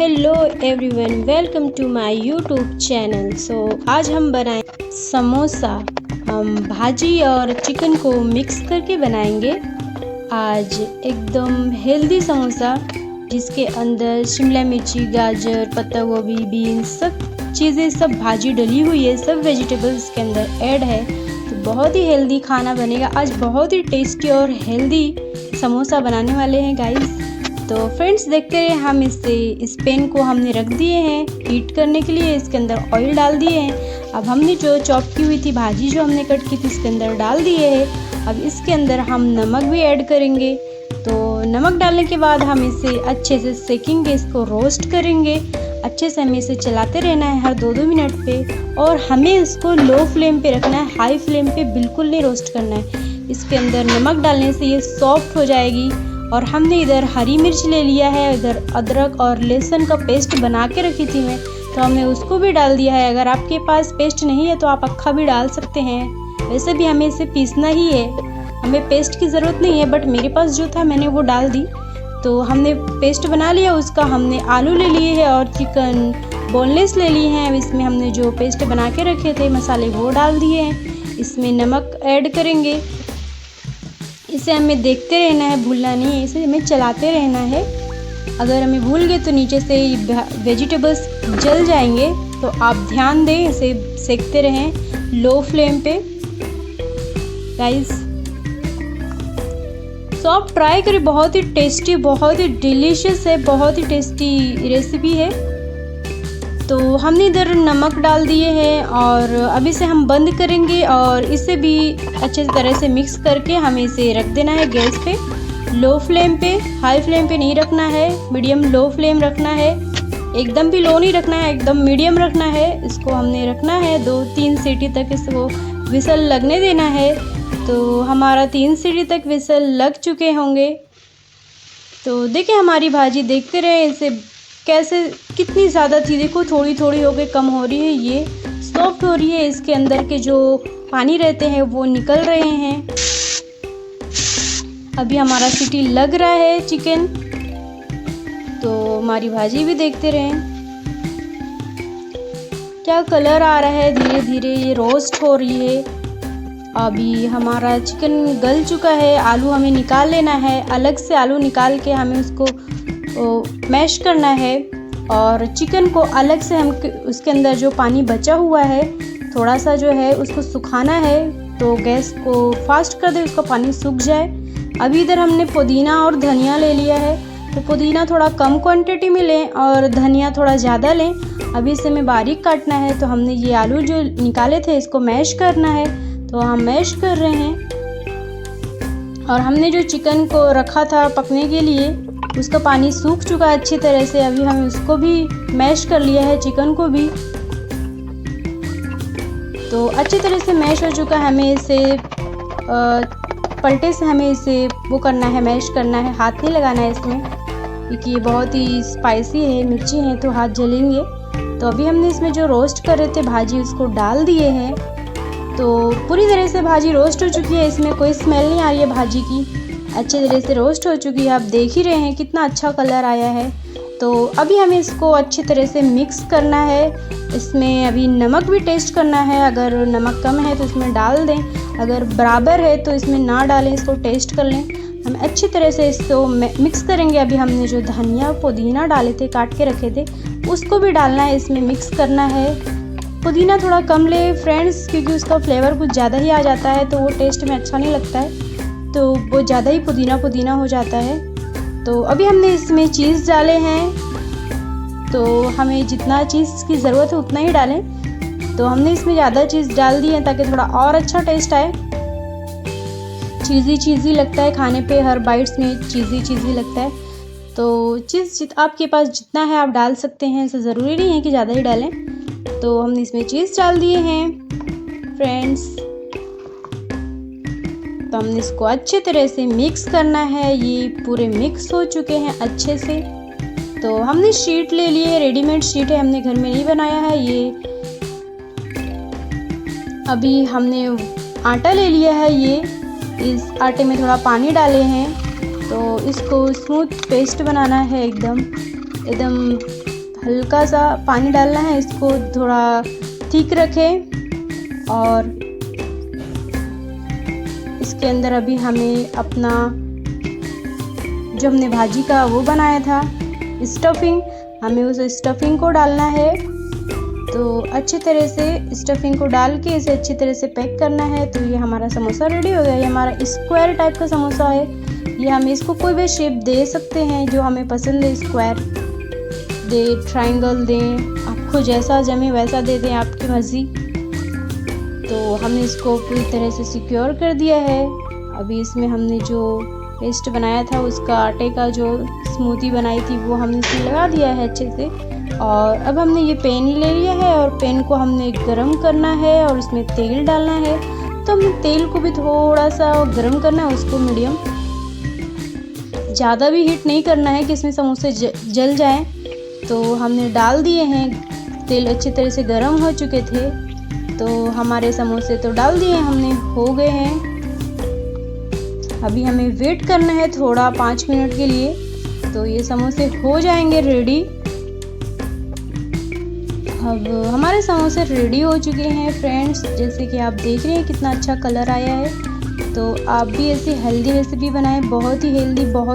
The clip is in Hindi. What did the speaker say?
Hello everyone, welcome to my YouTube channel. आज हम बनाएं समोसा। हम भाजी और चिकन को मिक्स करके बनाएंगे आज एकदम हेल्दी समोसा, जिसके अंदर शिमला मिर्ची, गाजर, पत्ता गोभी, बीन्स सब चीज़ें, सब भाजी डली हुई है, सब वेजिटेबल्स के अंदर ऐड है। तो बहुत ही हेल्दी खाना बनेगा आज। बहुत ही टेस्टी और हेल्दी समोसा बनाने वाले हैं गाइस। तो फ्रेंड्स, देखते हैं हम इस पैन को हमने रख दिए हैं हीट करने के लिए। इसके अंदर ऑयल डाल दिए हैं। अब हमने जो चॉप की हुई थी भाजी, जो हमने कट की थी, इसके अंदर डाल दिए हैं। अब इसके अंदर हम नमक भी ऐड करेंगे। तो नमक डालने के बाद हम इसे अच्छे से सेकेंगे, इसको रोस्ट करेंगे। अच्छे से हमें इसे चलाते रहना है हर 2-2 मिनट पे, और हमें इसको लो फ्लेम पे रखना है, हाई फ्लेम पे बिल्कुल नहीं रोस्ट करना है। इसके अंदर नमक डालने से ये सॉफ्ट हो जाएगी। और हमने इधर हरी मिर्च ले लिया है, इधर अदरक और लहसुन का पेस्ट बना के रखी थी मैं, तो हमने उसको भी डाल दिया है। अगर आपके पास पेस्ट नहीं है तो आप अक्खा भी डाल सकते हैं। वैसे भी हमें इसे पीसना ही है, हमें पेस्ट की ज़रूरत नहीं है, बट मेरे पास जो था मैंने वो डाल दी। तो हमने पेस्ट बना लिया उसका। हमने आलू ले लिए हैं और चिकन बोनलेस ले लिए हैं। अब इसमें हमने जो पेस्ट बना के रखे थे मसाले, वो डाल दिए हैं। इसमें नमक ऐड करेंगे। इसे हमें देखते रहना है, भूलना नहीं है, इसे हमें चलाते रहना है। अगर हमें भूल गए तो नीचे से वेजिटेबल्स जल जाएंगे, तो आप ध्यान दें, इसे सेकते रहें लो फ्लेम पे गाइस। तो आप ट्राई करें, बहुत ही टेस्टी, बहुत ही डिलीशियस है, बहुत ही टेस्टी रेसिपी है। तो हमने इधर नमक डाल दिए हैं और अभी से हम बंद करेंगे और इसे भी अच्छे तरह से मिक्स करके हमें इसे रख देना है गैस पे, लो फ्लेम पे। हाई फ्लेम पे नहीं रखना है, मीडियम लो फ्लेम रखना है। एकदम भी लो नहीं रखना है, एकदम मीडियम रखना है। इसको हमने रखना है 2-3 सीटी तक, इसको विसल लगने देना है। तो हमारा 3 सीटी तक विसल लग चुके होंगे। तो देखिए हमारी भाजी, देखते रहे इसे कैसे, कितनी ज़्यादा थी, देखो थोड़ी थोड़ी होके कम हो रही है, ये सॉफ्ट हो रही है। इसके अंदर के जो पानी रहते हैं वो निकल रहे हैं। अभी हमारा सीटी लग रहा है चिकन। तो हमारी भाजी भी देखते रहें, क्या कलर आ रहा है, धीरे धीरे ये रोस्ट हो रही है। अभी हमारा चिकन गल चुका है। आलू हमें निकाल लेना है, अलग से आलू निकाल के हमें उसको मैश करना है। और चिकन को अलग से हम उसके अंदर जो पानी बचा हुआ है थोड़ा सा जो है उसको सुखाना है। तो गैस को फास्ट कर दे, उसका पानी सूख जाए। अभी इधर हमने पुदीना और धनिया ले लिया है। तो पुदीना थोड़ा कम क्वांटिटी में लें और धनिया थोड़ा ज़्यादा लें। अभी इसे हमें बारीक काटना है। तो हमने ये आलू जो निकाले थे इसको मैश करना है, तो हम मैश कर रहे हैं। और हमने जो चिकन को रखा था पकने के लिए, उसका पानी सूख चुका है अच्छी तरह से। अभी हमें उसको भी मैश कर लिया है, चिकन को भी। तो अच्छी तरह से मैश हो चुका है। हमें इसे पलटे से हमें इसे वो करना है, मैश करना है, हाथ नहीं लगाना है इसमें, क्योंकि ये बहुत ही स्पाइसी है, मिर्ची है, तो हाथ जलेंगे। तो अभी हमने इसमें जो रोस्ट कर रहे थे भाजी, उसको डाल दिए हैं। तो पूरी तरह से भाजी रोस्ट हो चुकी है, इसमें कोई स्मेल नहीं आ रही है भाजी की, अच्छी तरह से रोस्ट हो चुकी है। आप देख ही रहे हैं कितना अच्छा कलर आया है। तो अभी हमें इसको अच्छी तरह से मिक्स करना है। इसमें अभी नमक भी टेस्ट करना है, अगर नमक कम है तो इसमें डाल दें, अगर बराबर है तो इसमें ना डालें, इसको टेस्ट कर लें। हम अच्छी तरह से इसको मिक्स करेंगे। अभी हमने जो धनिया पुदीना डाले थे, काट के रखे थे, उसको भी डालना है, इसमें मिक्स करना है। पुदीना थोड़ा कम ले फ्रेंड्स, क्योंकि उसका फ्लेवर कुछ ज़्यादा ही आ जाता है, तो वो टेस्ट में अच्छा नहीं लगता है, तो वो ज़्यादा ही पुदीना पुदीना हो जाता है। तो अभी हमने इसमें चीज़ डाले हैं, तो हमें जितना चीज़ की ज़रूरत है उतना ही डालें। तो हमने इसमें ज़्यादा चीज़ डाल दी है ताकि थोड़ा और अच्छा टेस्ट आए। चीज़ी चीज़ी लगता है खाने पे, हर बाइट्स में चीज़ी चीज़ी लगता है। तो चीज़ आपके पास जितना है आप डाल सकते हैं, ऐसा ज़रूरी नहीं है कि ज़्यादा ही डालें। तो हमने इसमें चीज़ डाल दिए हैं फ्रेंड्स। तो हमने इसको अच्छे तरह से मिक्स करना है। ये पूरे मिक्स हो चुके हैं अच्छे से। तो हमने शीट ले ली है, रेडीमेड शीट है, हमने घर में नहीं बनाया है ये। अभी हमने आटा ले लिया है, ये इस आटे में थोड़ा पानी डाले हैं। तो इसको स्मूथ पेस्ट बनाना है, एकदम हल्का सा पानी डालना है, इसको थोड़ा ठीक रखें। और इसके अंदर अभी हमें अपना जो हमने भाजी का वो बनाया था स्टफिंग, हमें उस स्टफिंग को डालना है। तो अच्छी तरह से स्टफिंग को डाल के इसे अच्छी तरह से पैक करना है। तो ये हमारा समोसा रेडी हो गया। ये हमारा स्क्वायर टाइप का समोसा है। ये हम इसको कोई भी शेप दे सकते हैं जो हमें पसंद है, स्क्वायर दे, ट्रायंगल दें, आपको जैसा जमे वैसा दे दें, आपकी मर्जी। तो हमने इसको पूरी तरह से सिक्योर कर दिया है। अभी इसमें हमने जो पेस्ट बनाया था उसका आटे का जो स्मूदी बनाई थी वो हमने इसमें लगा दिया है अच्छे से। और अब हमने ये पैन ले लिया है और पैन को हमने गरम करना है और उसमें तेल डालना है। तो हमें तेल को भी थोड़ा सा गरम करना है, उसको मीडियम, ज़्यादा भी हीट नहीं करना है कि इसमें समोसे जल जाएं। तो हमने डाल दिए हैं, तेल अच्छी तरह से गरम हो चुके थे। तो हमारे समोसे तो डाल दिए हमने, हो गए हैं। अभी हमें वेट करना है थोड़ा 5 मिनट के लिए, तो ये समोसे हो जाएंगे रेडी। अब हमारे समोसे रेडी हो चुके हैं फ्रेंड्स, जैसे कि आप देख रहे हैं कितना अच्छा कलर आया है। तो आप भी ऐसी हेल्दी रेसिपी बनाएं, बहुत ही हेल्दी, बहुत